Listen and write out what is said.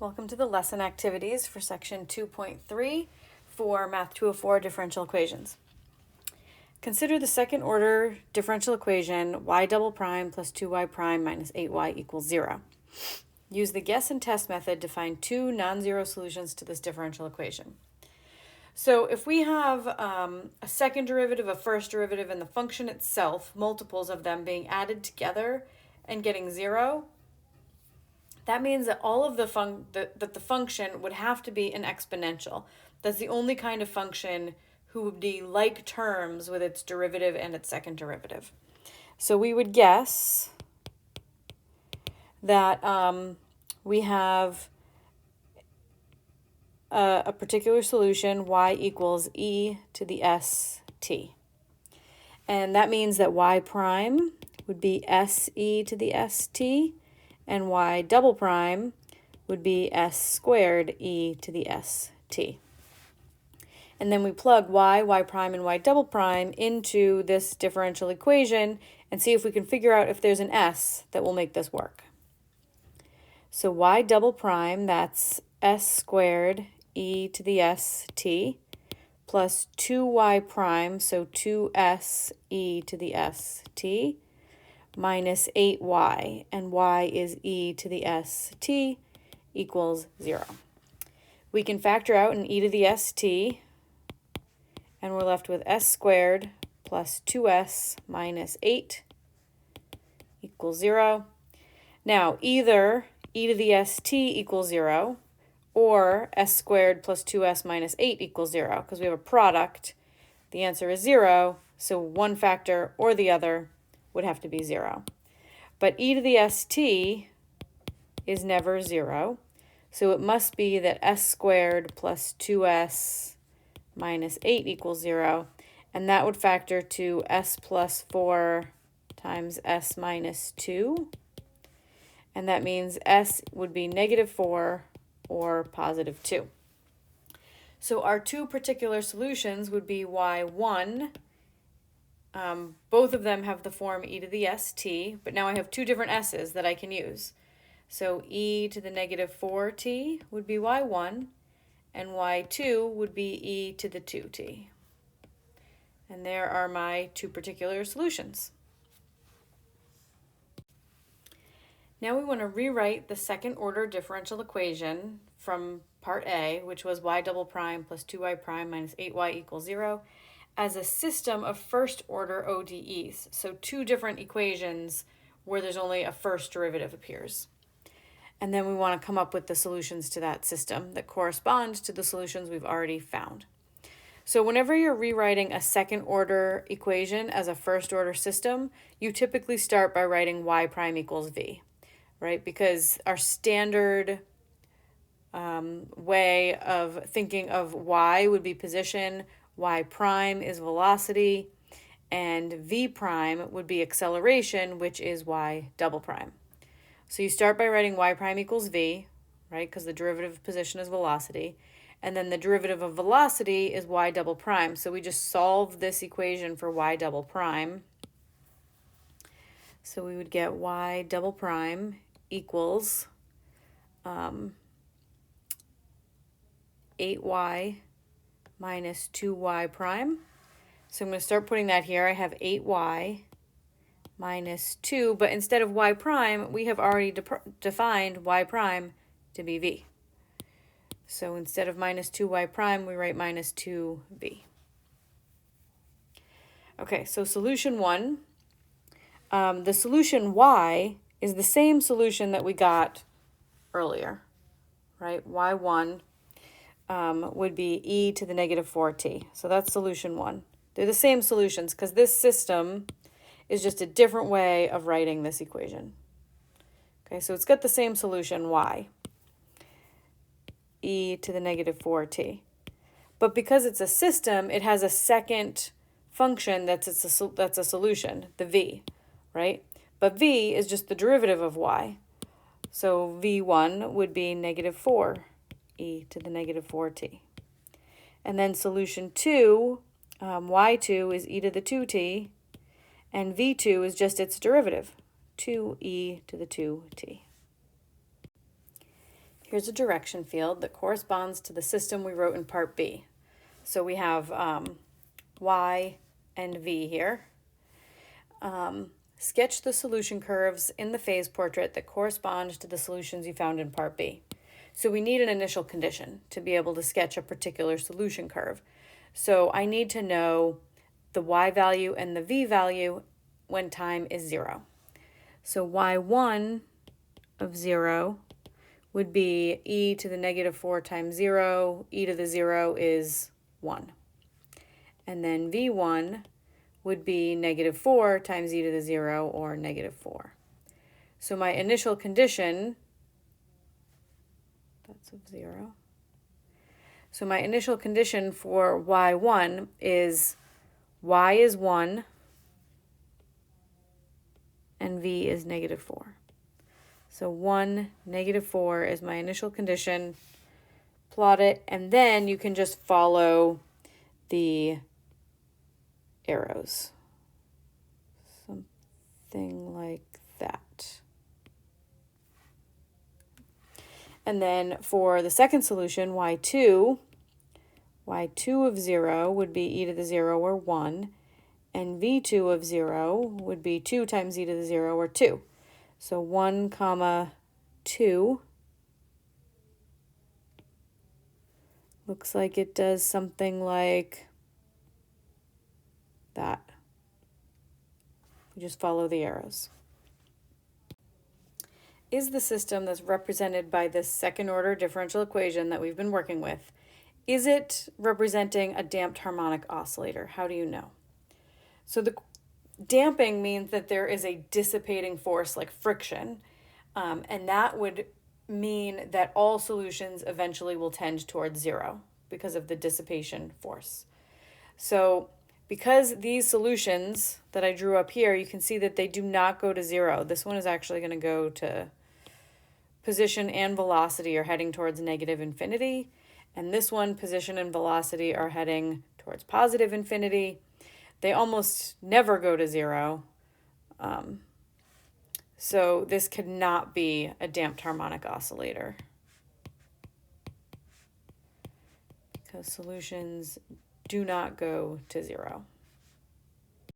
Welcome to the lesson activities for section 2.3 for Math 204 differential equations. Consider the second order differential equation y double prime plus 2y prime minus 8y equals 0. Use the guess and test method to find two non-zero solutions to this differential equation. So if we have a second derivative, a first derivative, and the function itself, multiples of them being added together and getting 0, that means that all of the function would have to be an exponential. That's the only kind of function who would be like terms with its derivative and its second derivative. So we would guess that we have a particular solution, y equals e to the st. And that means that y prime would be se to the st, and y double prime would be s squared e to the st. And then we plug y prime, and y double prime into this differential equation and see if we can figure out if there's an s that will make this work. So y double prime, that's s squared e to the st, plus 2y prime, so 2s e to the st, minus 8y, and y is e to the st, equals 0. We can factor out an e to the st, and we're left with s squared plus 2s minus 8 equals 0. Now, either e to the st equals 0, or s squared plus 2s minus 8 equals 0, because we have a product. The answer is 0, so one factor or the other would have to be 0. But e to the st is never 0, so it must be that s squared plus 2s minus 8 equals 0, and that would factor to s plus 4 times s minus 2, and that means s would be negative 4 or positive 2. So our two particular solutions would be y1. Both of them have the form e to the st, but now I have two different s's that I can use. So e to the negative 4t would be y1, and y2 would be e to the 2t. And there are my two particular solutions. Now we want to rewrite the second order differential equation from part A, which was y double prime plus 2y prime minus 8y equals 0, as a system of first order ODEs. So two different equations where there's only a first derivative appears. And then we want to come up with the solutions to that system that correspond to the solutions we've already found. So whenever you're rewriting a second order equation as a first order system, you typically start by writing y prime equals v, right? Because our standard way of thinking of y would be position, y prime is velocity, and v prime would be acceleration, which is y double prime. So you start by writing y prime equals v, right, because the derivative of position is velocity, and then the derivative of velocity is y double prime. So we just solve this equation for y double prime. So we would get y double prime equals 8y minus 2y prime. So I'm going to start putting that here. I have 8y minus 2, but instead of y prime, we have already defined y prime to be v. So instead of minus 2y prime, we write minus 2v. Okay, so solution 1. The solution y is the same solution that we got earlier, right? y1 would be e to the negative 4t. So that's solution 1. They're the same solutions because this system is just a different way of writing this equation. Okay, so it's got the same solution, y, e to the negative 4t. But because it's a system, it has a second function that's a solution, the v, right? But v is just the derivative of y. So v1 would be negative 4 e to the negative 4t. And then solution 2, y2 is e to the 2t, and v2 is just its derivative, 2e to the 2t. Here's a direction field that corresponds to the system we wrote in part B. So we have y and v here. Sketch the solution curves in the phase portrait that correspond to the solutions you found in part B. So we need an initial condition to be able to sketch a particular solution curve. So I need to know the y value and the v value when time is 0. So y1 of 0 would be e to the negative 4 times 0. E to the 0 is 1. And then v1 would be negative 4 times e to the 0, or negative 4. So my initial condition, that's of 0. So my initial condition for y1 is y is 1 and v is negative 4. So 1, negative 4 is my initial condition. Plot it, and then you can just follow the arrows. Something like that. And then for the second solution, y2 of 0 would be e to the 0, or 1, and v2 of 0 would be 2 times e to the 0, or 2. So 1 comma 2 looks like it does something like that. We just follow the arrows. Is the system that's represented by this second order differential equation that we've been working with, is it representing a damped harmonic oscillator? How do you know? So the damping means that there is a dissipating force like friction, and that would mean that all solutions eventually will tend towards 0 because of the dissipation force. So because these solutions that I drew up here, you can see that they do not go to 0. This one is actually going to go to position and velocity are heading towards negative infinity, and this one, position and velocity, are heading towards positive infinity. They almost never go to 0. So this could not be a damped harmonic oscillator because solutions do not go to 0.